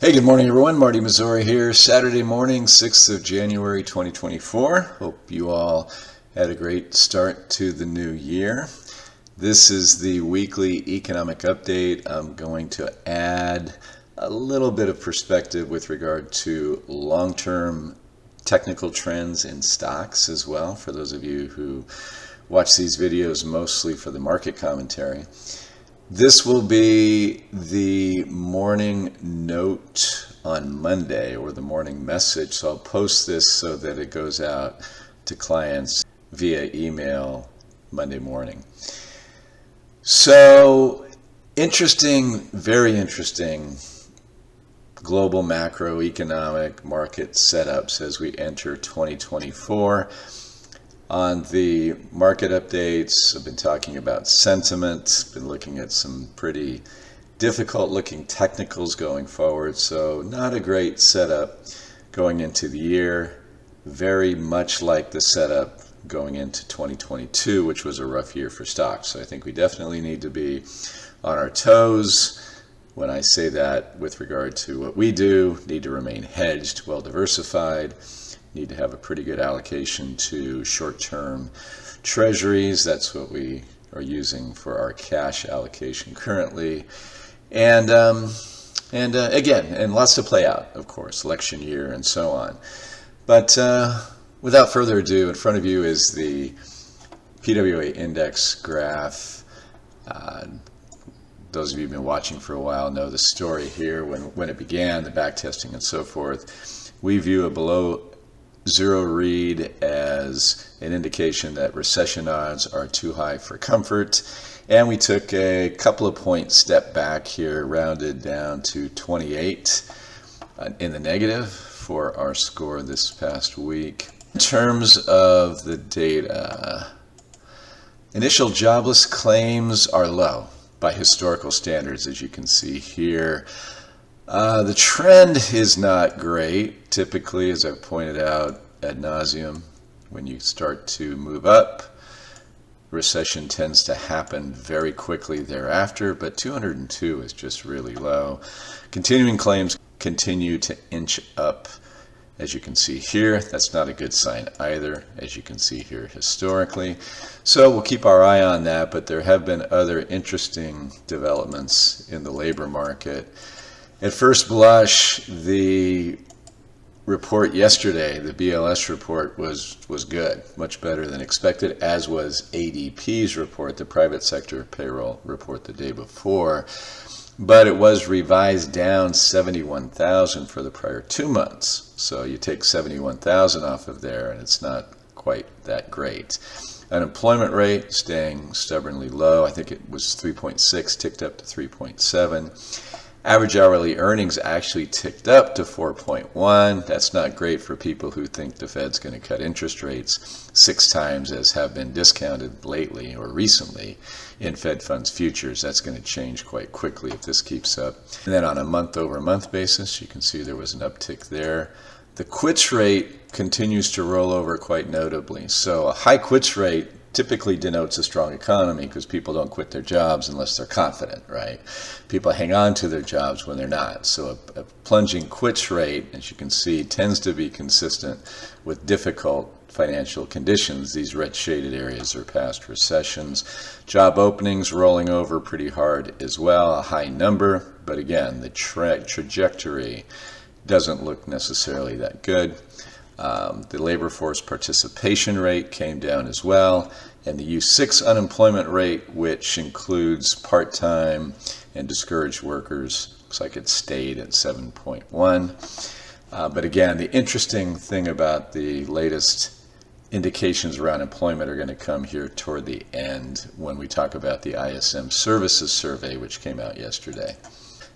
Hey, good morning, everyone. Marty Missouri here. Saturday morning, 6th of January, 2024. Hope you all had a great start to the new year. This is the weekly economic update. I'm going to add a little bit of perspective with regard to long-term technical trends in stocks as well, for those of you who watch these videos mostly for the market commentary. This will be the morning note on Monday, or the morning message, so I'll post this so that it goes out to clients via email Monday morning. So, very interesting global macroeconomic market setups as we enter 2024. On the market updates, I've been talking about sentiment, been looking at some pretty difficult looking technicals going forward, so not a great setup going into the year, very much like the setup going into 2022, which was a rough year for stocks. So I think we definitely need to be on our toes. When I say that with regard to what we do, need to remain hedged, well diversified, need to have a pretty good allocation to short-term treasuries. That's what we are using for our cash allocation currently. And lots to play out, of course, election year and so on. But without further ado, in front of you is the PWA index graph. Those of you who've been watching for a while know the story here, when it began, the back testing and so forth. We view a below zero read as an indication that recession odds are too high for comfort, and we took a couple of point step back here, rounded down to 28 in the negative for our score this past week. In terms of the data, initial jobless claims are low by historical standards, as you can see here. The trend is not great. Typically, as I've pointed out ad nauseum, when you start to move up, recession tends to happen very quickly thereafter, but 202 is just really low. Continuing claims continue to inch up, as you can see here. That's not a good sign either, as you can see here historically. So we'll keep our eye on that, but there have been other interesting developments in the labor market. At first blush, the report yesterday, the BLS report, was good, much better than expected, as was ADP's report, the private sector payroll report the day before. But it was revised down 71,000 for the prior 2 months. So you take 71,000 off of there, and it's not quite that great. Unemployment rate staying stubbornly low. I think it was 3.6, ticked up to 3.7. Average hourly earnings actually ticked up to 4.1. That's not great for people who think the Fed's going to cut interest rates 6 times, as have been discounted lately or recently in Fed funds futures. That's going to change quite quickly if this keeps up. And then on a month-over-month basis, you can see there was an uptick there. The quits rate continues to roll over quite notably. So a high quits rate typically denotes a strong economy, because people don't quit their jobs unless they're confident, right? People hang on to their jobs when they're not. So a plunging quits rate, as you can see, tends to be consistent with difficult financial conditions. These red shaded areas are past recessions. Job openings rolling over pretty hard as well, a high number, but again, the trajectory doesn't look necessarily that good. The labor force participation rate came down as well, and the U6 unemployment rate, which includes part-time and discouraged workers, looks like it stayed at 7.1. But again, the interesting thing about the latest indications around employment are going to come here toward the end when we talk about the ISM Services Survey, which came out yesterday.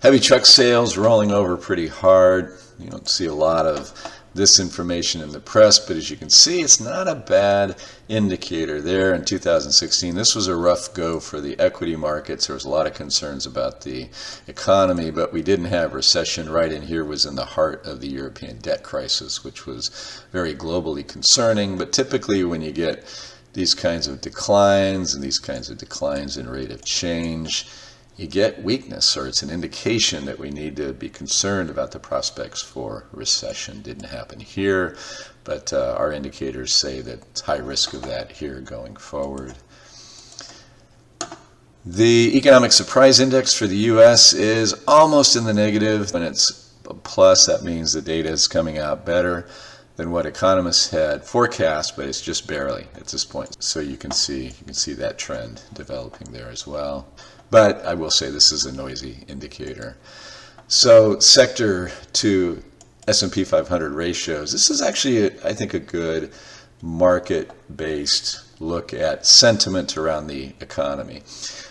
Heavy truck sales rolling over pretty hard. You don't see a lot of this information in the press, but as you can see, it's not a bad indicator there. In 2016, this was a rough go for the equity markets. There was a lot of concerns about the economy, but we didn't have recession. Right in here was in the heart of the European debt crisis, which was very globally concerning. But typically when you get these kinds of declines and these kinds of declines in rate of change, you get weakness, or it's an indication that we need to be concerned about the prospects for recession. Didn't happen here, but our indicators say that it's high risk of that here going forward. The economic surprise index for the U.S. is almost in the negative. When it's a plus, that means the data is coming out better than what economists had forecast, but it's just barely at this point. So you can see that trend developing there as well. But I will say this is a noisy indicator. So sector to S&P 500 ratios. This is actually, I think, a good market-based look at sentiment around the economy.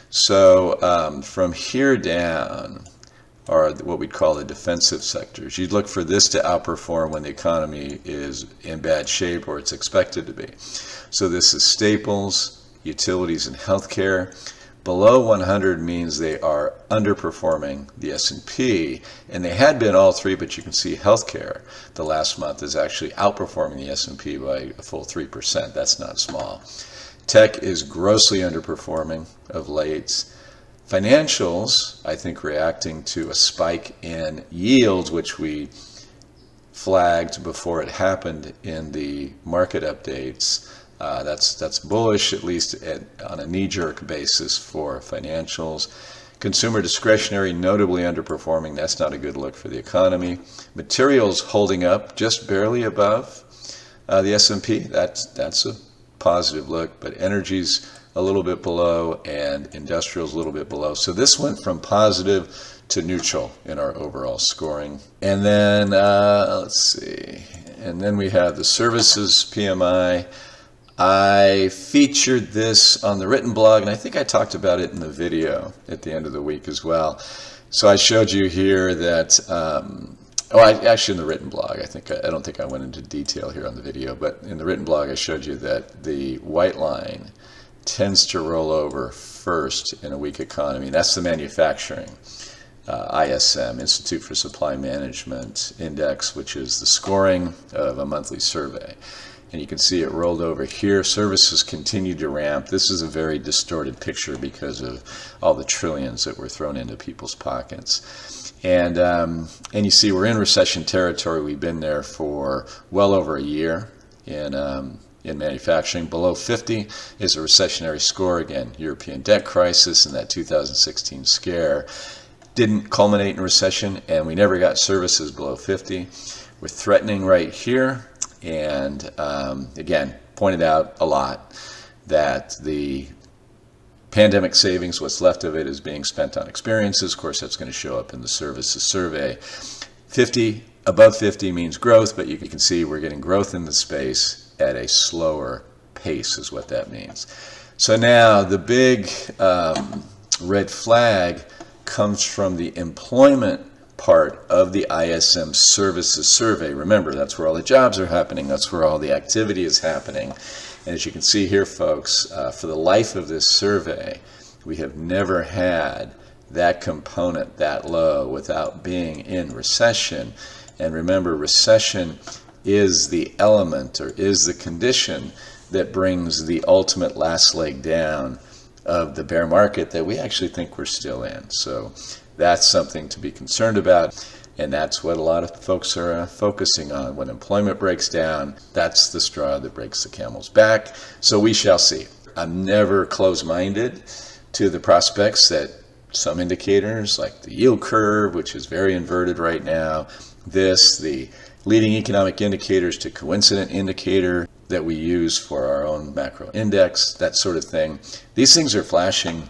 So from here down are what we'd call the defensive sectors. You'd look for this to outperform when the economy is in bad shape or it's expected to be. So this is staples, utilities, and healthcare. Below 100 means they are underperforming the S&P, and they had been all three, but you can see healthcare the last month is actually outperforming the S&P by a full 3%. That's not small. Tech is grossly underperforming of late. Financials, I think, reacting to a spike in yields, which we flagged before it happened in the market updates. That's bullish, at least on a knee-jerk basis for financials. Consumer discretionary notably underperforming. That's not a good look for the economy. Materials holding up just barely above the S&P. That's a positive look, but energy's a little bit below and industrial's a little bit below. So this went from positive to neutral in our overall scoring. And then let's see. And then we have the services PMI. I featured this on the written blog, and I think I talked about it in the video at the end of the week as well. So I showed you here that, actually in the written blog, I don't think I went into detail here on the video, but in the written blog I showed you that the white line tends to roll over first in a weak economy. That's the manufacturing ISM, Institute for Supply Management Index, which is the scoring of a monthly survey. And you can see it rolled over here. Services continued to ramp. This is a very distorted picture because of all the trillions that were thrown into people's pockets. And you see we're in recession territory. We've been there for well over a year in manufacturing. Below 50 is a recessionary score. Again, European debt crisis and that 2016 scare didn't culminate in recession, and we never got services below 50. We're threatening right here. And again, pointed out a lot that the pandemic savings, what's left of it, is being spent on experiences. Of course, that's going to show up in the services survey. Above 50 means growth, but you can see we're getting growth in the space at a slower pace is what that means. So now the big red flag comes from the employment part of the ISM services survey. Remember, that's where all the jobs are happening. That's where all the activity is happening. And as you can see here, folks, for the life of this survey, we have never had that component that low without being in recession. And remember, recession is the element or is the condition that brings the ultimate last leg down of the bear market that we actually think we're still in. So that's something to be concerned about, and that's what a lot of folks are focusing on. When employment breaks down, that's the straw that breaks the camel's back. So we shall see. I'm never close-minded to the prospects that some indicators, like the yield curve, which is very inverted right now, the leading economic indicators to coincident indicator that we use for our own macro index, that sort of thing. These things are flashing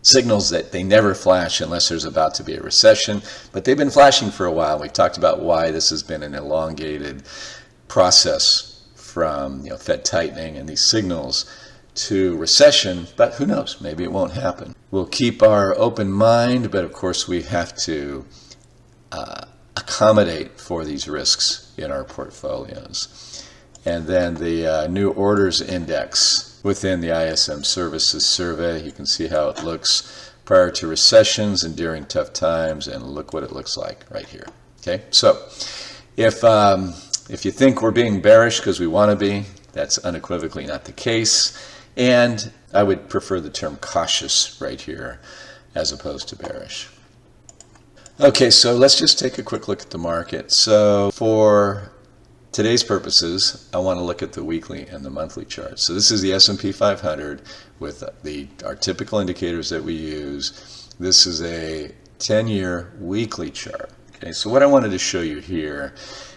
signals that they never flash unless there's about to be a recession, but they've been flashing for a while. We've talked about why this has been an elongated process from Fed tightening and these signals to recession, but who knows, maybe it won't happen. We'll keep our open mind, but of course we have to accommodate for these risks in our portfolios. And then the new orders index within the ISM services survey. You can see how it looks prior to recessions and during tough times, and look what it looks like right here. Okay, so if you think we're being bearish because we want to be, that's unequivocally not the case. And I would prefer the term cautious right here. as opposed to bearish. Okay, so let's just take a quick look at the market. So for today's purposes, I want to look at the weekly and the monthly charts. So this is the S&P 500 with our typical indicators that we use. This is a 10-year weekly chart. Okay, so what I wanted to show you here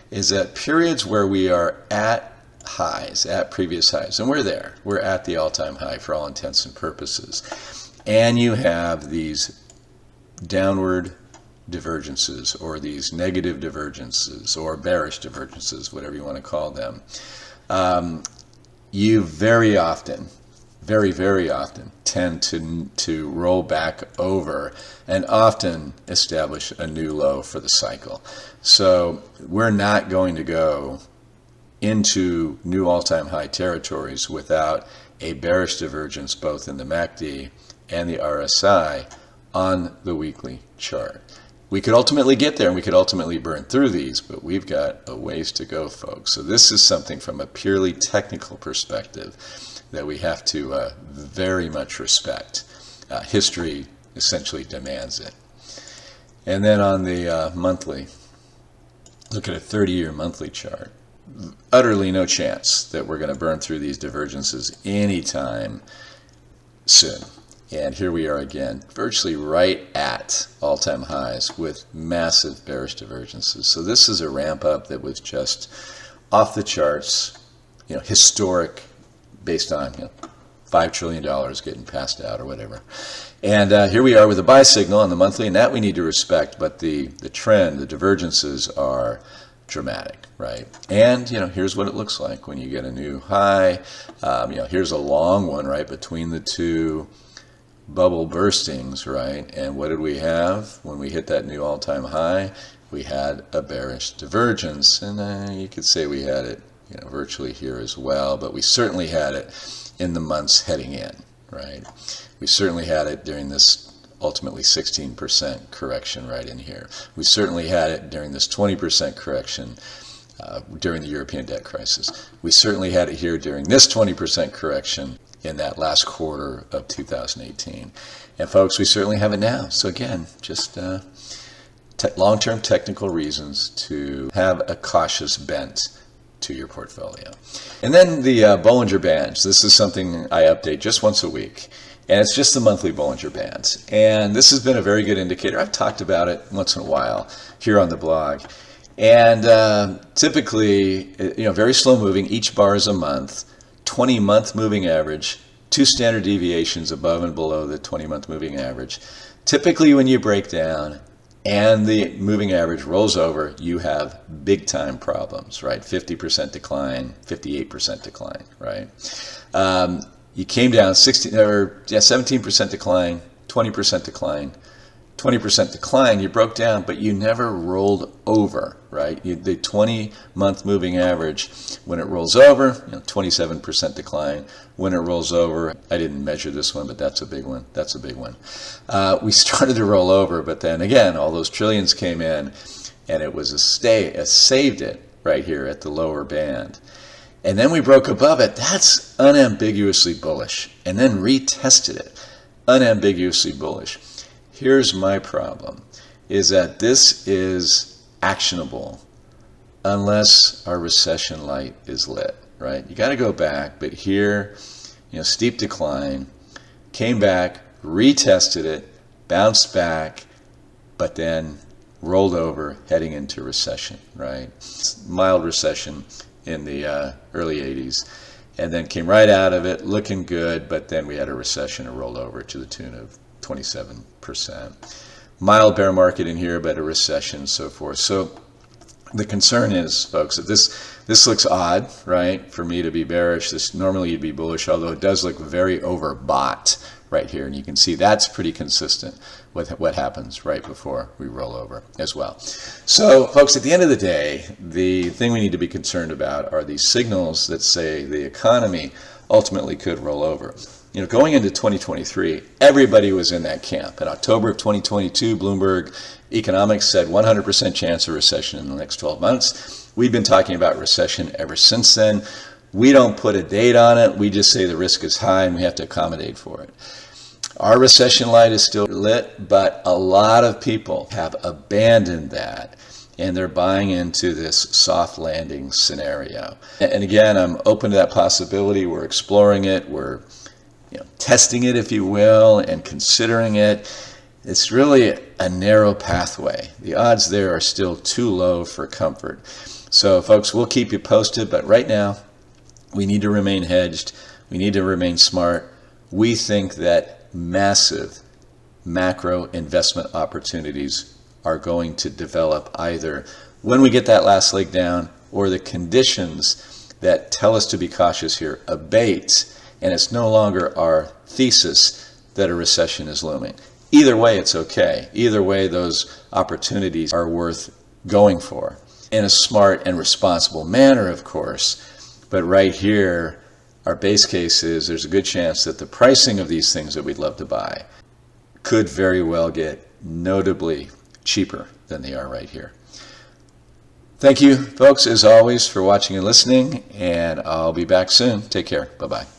is that periods where we are at highs, at previous highs, and we're there. We're at the all-time high for all intents and purposes. And you have these downward divergences, or these negative divergences, or bearish divergences, whatever you want to call them. You very often, very often tend to roll back over and often establish a new low for the cycle. So we're not going to go into new all-time high territories without a bearish divergence both in the MACD and the RSI on the weekly chart. We could ultimately get there and we could ultimately burn through these, but we've got a ways to go, folks. So this is something from a purely technical perspective that we have to very much respect. History essentially demands it. And then on the monthly, look at a 30-year monthly chart. Utterly no chance that we're going to burn through these divergences anytime soon. And here we are again, virtually right at all-time highs with massive bearish divergences. So this is a ramp up that was just off the charts, historic, based on $5 trillion getting passed out or whatever. And here we are with a buy signal on the monthly, and that we need to respect. But the trend, the divergences are dramatic, right? And here's what it looks like when you get a new high. Here's a long one right between the two bubble burstings, right? And what did we have when we hit that new all-time high? We had a bearish divergence, and you could say we had it virtually here as well, but we certainly had it in the months heading in, right? We certainly had it during this ultimately 16% correction right in here. We certainly had it during this 20% correction during the European debt crisis. We certainly had it here during this 20% correction in that last quarter of 2018. And folks, we certainly have it now. So again, just long-term technical reasons to have a cautious bent to your portfolio. And then the Bollinger Bands. This is something I update just once a week. And it's just the monthly Bollinger Bands. And this has been a very good indicator. I've talked about it once in a while here on the blog. And typically, very slow moving. Each bar is a month. 20-month moving average, 2 standard deviations above and below the 20-month moving average. Typically when you break down and the moving average rolls over, you have big time problems, right? 50% decline, 58% decline, right? You came down 17% decline, 20% decline, 20% decline, you broke down, but you never rolled over, right? The 20-month moving average, when it rolls over, 27% decline. When it rolls over, I didn't measure this one, but that's a big one. That's a big one. We started to roll over, but then again, all those trillions came in, and it was saved it right here at the lower band. And then we broke above it. That's unambiguously bullish. And then retested it, unambiguously bullish. Here's my problem, is that this is actionable unless our recession light is lit, right? You got to go back, but here, steep decline, came back, retested it, bounced back, but then rolled over heading into recession, right? Mild recession in the early 80s, and then came right out of it looking good, but then we had a recession and rolled over to the tune of 27%. Mild bear market in here, but a recession, so forth. So the concern is, folks, that this looks odd, right? For me to be bearish, this normally you'd be bullish, although it does look very overbought right here. And you can see that's pretty consistent with what happens right before we roll over as well. So, folks, at the end of the day, the thing we need to be concerned about are these signals that say the economy ultimately could roll over. Going into 2023, everybody was in that camp. In October of 2022, Bloomberg Economics said 100% chance of recession in the next 12 months. We've been talking about recession ever since then. We don't put a date on it. We just say the risk is high and we have to accommodate for it. Our recession light is still lit, but a lot of people have abandoned that, and they're buying into this soft landing scenario. And again, I'm open to that possibility. We're exploring it. We're testing it, if you will, and considering it. It's really a narrow pathway. The odds there are still too low for comfort. So folks, we'll keep you posted, but right now we need to remain hedged. We need to remain smart. We think that massive macro investment opportunities are going to develop either when we get that last leg down or the conditions that tell us to be cautious here abate, and it's no longer our thesis that a recession is looming. Either way, it's okay. Either way, those opportunities are worth going for in a smart and responsible manner, of course. But right here, our base case is there's a good chance that the pricing of these things that we'd love to buy could very well get notably cheaper than they are right here. Thank you, folks, as always, for watching and listening, and I'll be back soon. Take care. Bye-bye.